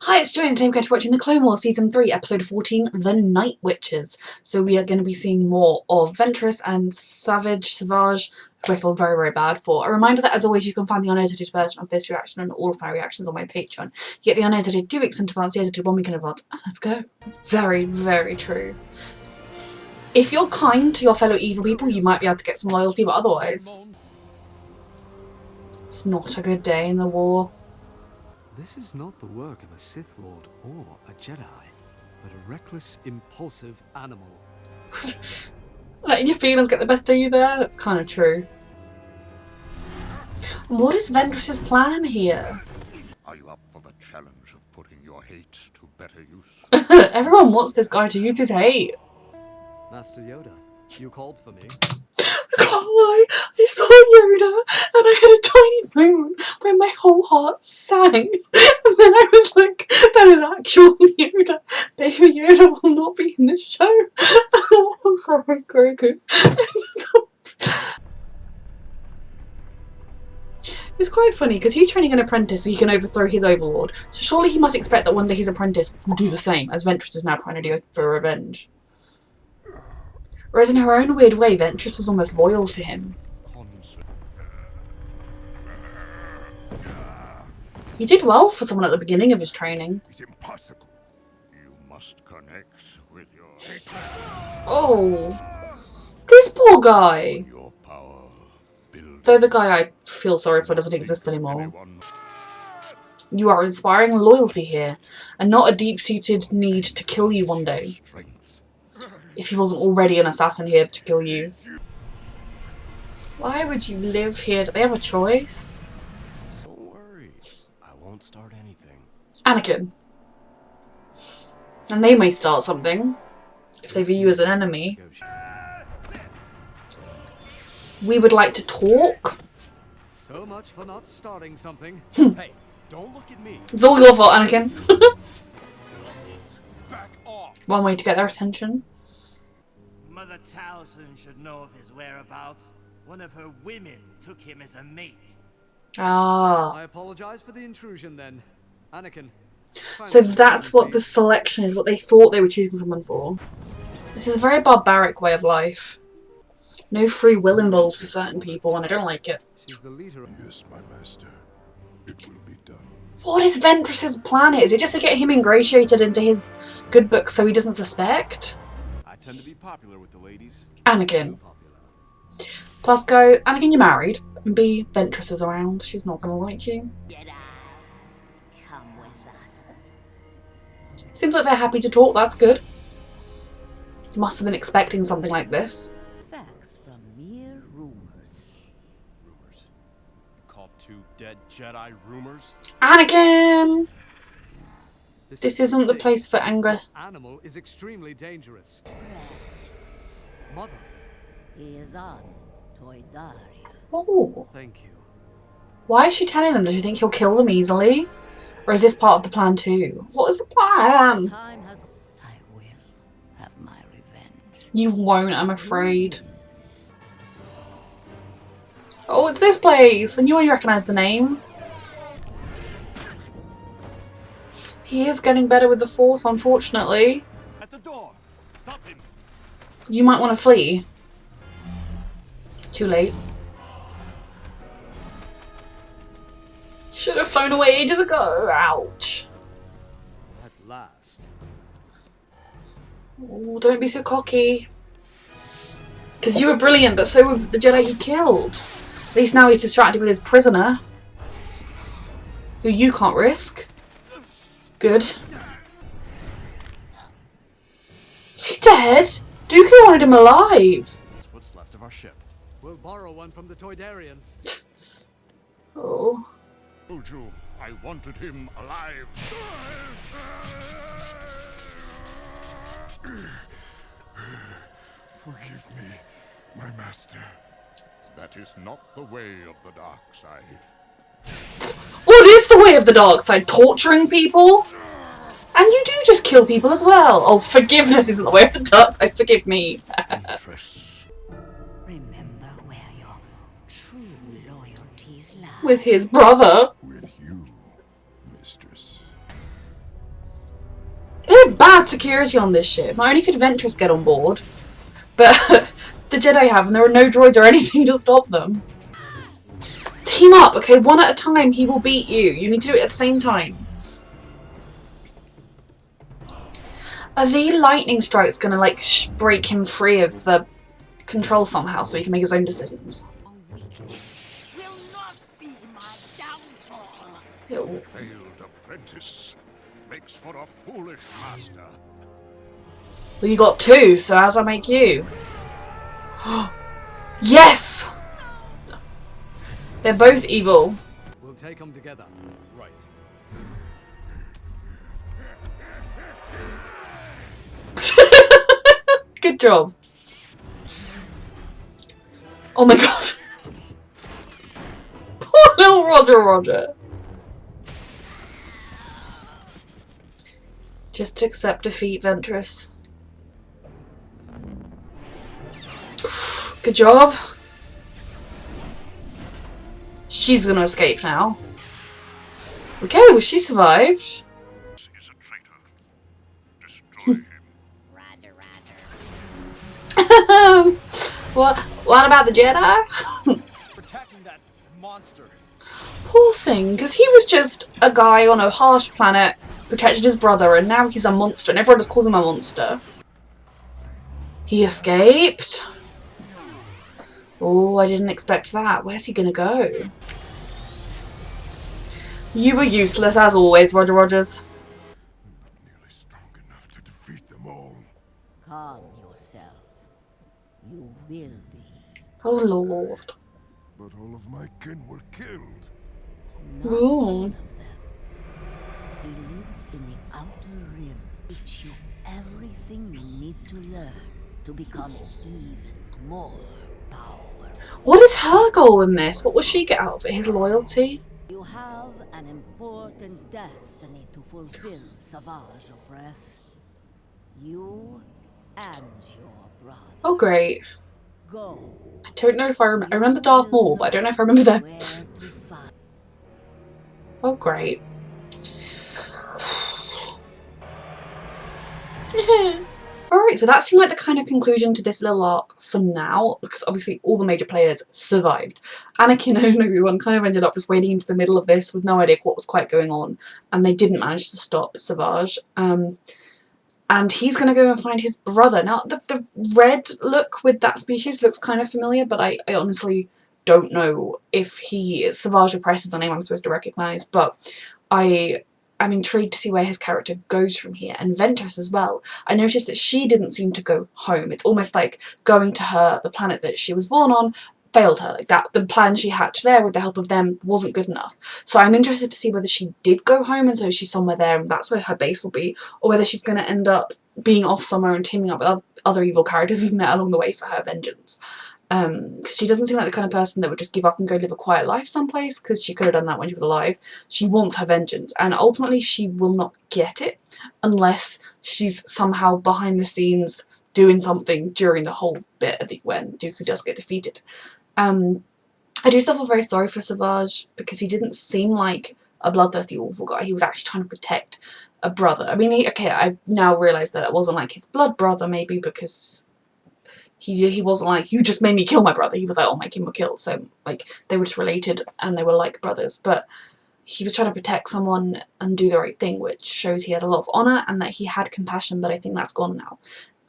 Hi, it's Joy and today we're going to be watching the Clone Wars Season 3, Episode 14, The Night Witches. So we are going to be seeing more of Ventress and Savage, who I feel very, very bad for. A reminder that, as always, you can find the unedited version of this reaction and all of my reactions on my Patreon. You get the unedited 2 weeks in advance, the edited 1 week in advance. Let's go. Very, very true. If you're kind to your fellow evil people, you might be able to get some loyalty, but otherwise, it's not a good day in the war. This is not the work of a Sith Lord or a Jedi, but a reckless, impulsive animal. Letting your feelings get the best of you there? That's kind of true. What is Ventress's plan here? Are you up for the challenge of putting your hate to better use? Everyone wants this guy to use his hate. Master Yoda, you called for me. I can't lie, I saw Yoda and I had a tiny moment where my whole heart sang. And then I was like, that is actual Yoda. Baby Yoda will not be in this show. Oh, I'm sorry, Grogu. It's quite funny because he's training an apprentice so he can overthrow his overlord. So surely he must expect that one day his apprentice will do the same, as Ventress is now trying to do for revenge. Whereas in her own weird way, Ventress was almost loyal to him. He did well for someone at the beginning of his training. It's impossible. You must connect with your hate. Oh, this poor guy. Your power Though the guy I feel sorry for doesn't exist anymore. You are inspiring loyalty here, and not a deep-seated need to kill you one day. If he wasn't already an assassin here to kill you. Why would you live here? Do they have a choice? Don't worry, I won't start anything. Anakin. And they may start something, if they view you as an enemy. We would like to talk. So much for not starting something. Hey, don't look at me. It's all your fault, Anakin. Back off. One way to get their attention. Mother Taliesin should know of his whereabouts. One of her women took him as a mate. Ah. I apologize for the intrusion then. Anakin. So that's what the selection is, what they thought they were choosing someone for. This is a very barbaric way of life. No free will involved for certain people, and I don't like it. She's the leader. Yes, my master. It will be done. What is Ventress's plan? Is it just to get him ingratiated into his good books so he doesn't suspect? I tend to be popular with the ladies. Anakin. Plus go, Anakin, you're married. And B, Ventress is around. She's not gonna like you. Jedi, come with us. Seems like they're happy to talk, that's good. Must have been expecting something like this. Facts from mere rumors. Rumors. You called 2 dead Jedi rumors? Anakin! This isn't the place for anger. This animal is extremely dangerous. Mother. He is on Toydaria. Oh. Thank you. Why is she telling them? Does she think he'll kill them easily? Or is this part of the plan too? What is the plan? Time has. I will have my revenge. You won't, I'm afraid. Oh, it's this place! I knew I recognised the name. He is getting better with the Force, unfortunately. At the door. Stop him. You might want to flee. Too late. Should have flown away ages ago. Ouch. At last. Oh, don't be so cocky. Because you were brilliant, but so were the Jedi he killed. At least now he's distracted with his prisoner. Who you can't risk. Good. Is he dead? Dooku wanted him alive. That's what's left of our ship. We'll borrow one from the Toydarians. Oh. Told you I wanted him alive. Forgive me, my master. That is not the way of the dark side. What is the way of the dark side? Torturing people? And you do just kill people as well. Oh, forgiveness isn't the way of the dark side. Forgive me. Ventress. Remember where your true loyalties lie. With his brother. With you, mistress. They had bad security on this ship. Not only could Ventress get on board, but the Jedi have, and there are no droids or anything to stop them. Team up, okay? One at a time, he will beat you. You need to do it at the same time. Are the lightning strikes gonna, like, break him free of the control somehow so he can make his own decisions? Weakness will not be my downfall. Ew. Failed apprentice makes for a foolish master. Well, you got two, so how's that make you? Yes! They're both evil. We'll take them together. Right. Good job. Oh my god. Poor little Roger. Just accept defeat, Ventress. Good job. She's gonna escape now. Okay, well she survived. Is a traitor. Destroy him. Roger. What about the Jedi? Attacking that monster. Poor thing, because he was just a guy on a harsh planet, protected his brother, and now he's a monster, and everyone just calls him a monster. He escaped. Oh, I didn't expect that. Where's he gonna go? You were useless as always, Roger Rogers. Nearly strong enough to defeat them all. Calm yourself. You will be. Oh lord. But all of my kin were killed. Not Ooh. all of them. He lives in the outer rim. Teach you everything you need to learn to become even more powerful. What is her goal in this? What will she get out of it? His loyalty? You have an important destiny to fulfill, Savage Opress. You and your brother. Oh great. Go. I don't know if I remember. I remember Darth Maul, but I don't know if I remember them. Where to find. Oh great. Alright, so that seemed like the kind of conclusion to this little arc for now, because obviously all the major players survived. Anakin and Obi-Wan kind of ended up just wading into the middle of this with no idea what was quite going on, and they didn't manage to stop Savage. And he's going to go and find his brother. Now, the red look with that species looks kind of familiar, but I honestly don't know if he is Savage Opress is the name I'm supposed to recognise, but I'm intrigued to see where his character goes from here, and Ventress as well. I noticed that she didn't seem to go home. It's almost like going to her, the planet that she was born on, failed her. Like that, the plan she hatched there with the help of them wasn't good enough. So I'm interested to see whether she did go home and so she's somewhere there and that's where her base will be, or whether she's going to end up being off somewhere and teaming up with other evil characters we've met along the way for her vengeance. Because she doesn't seem like the kind of person that would just give up and go live a quiet life someplace, because she could have done that when she was alive. She wants her vengeance, and ultimately she will not get it unless she's somehow behind the scenes doing something during the whole bit when Dooku does get defeated. I do still feel very sorry for Savage, because he didn't seem like a bloodthirsty awful guy. He was actually trying to protect a brother. I mean, I now realise that it wasn't like his blood brother, maybe, because he wasn't like, you just made me kill my brother. He was like, I'll make him kill. So, like, they were just related and they were like brothers. But he was trying to protect someone and do the right thing, which shows he has a lot of honour and that he had compassion, but I think that's gone now.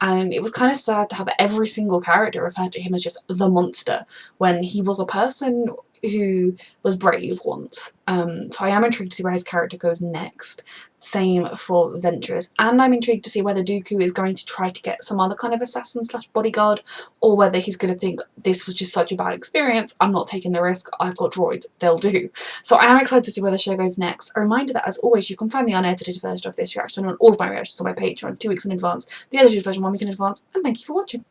And it was kind of sad to have every single character refer to him as just the monster, when he was a person who was brave once. So I am intrigued to see where his character goes next. Same for Ventress, and I'm intrigued to see whether Dooku is going to try to get some other kind of assassin slash bodyguard, or whether he's going to think, this was just such a bad experience, I'm not taking the risk, I've got droids, they'll do. So I am excited to see where the show goes next. A reminder that, as always, you can find the unedited version of this reaction on all of my reactions on my Patreon 2 weeks in advance, the edited version 1 week in advance, and thank you for watching.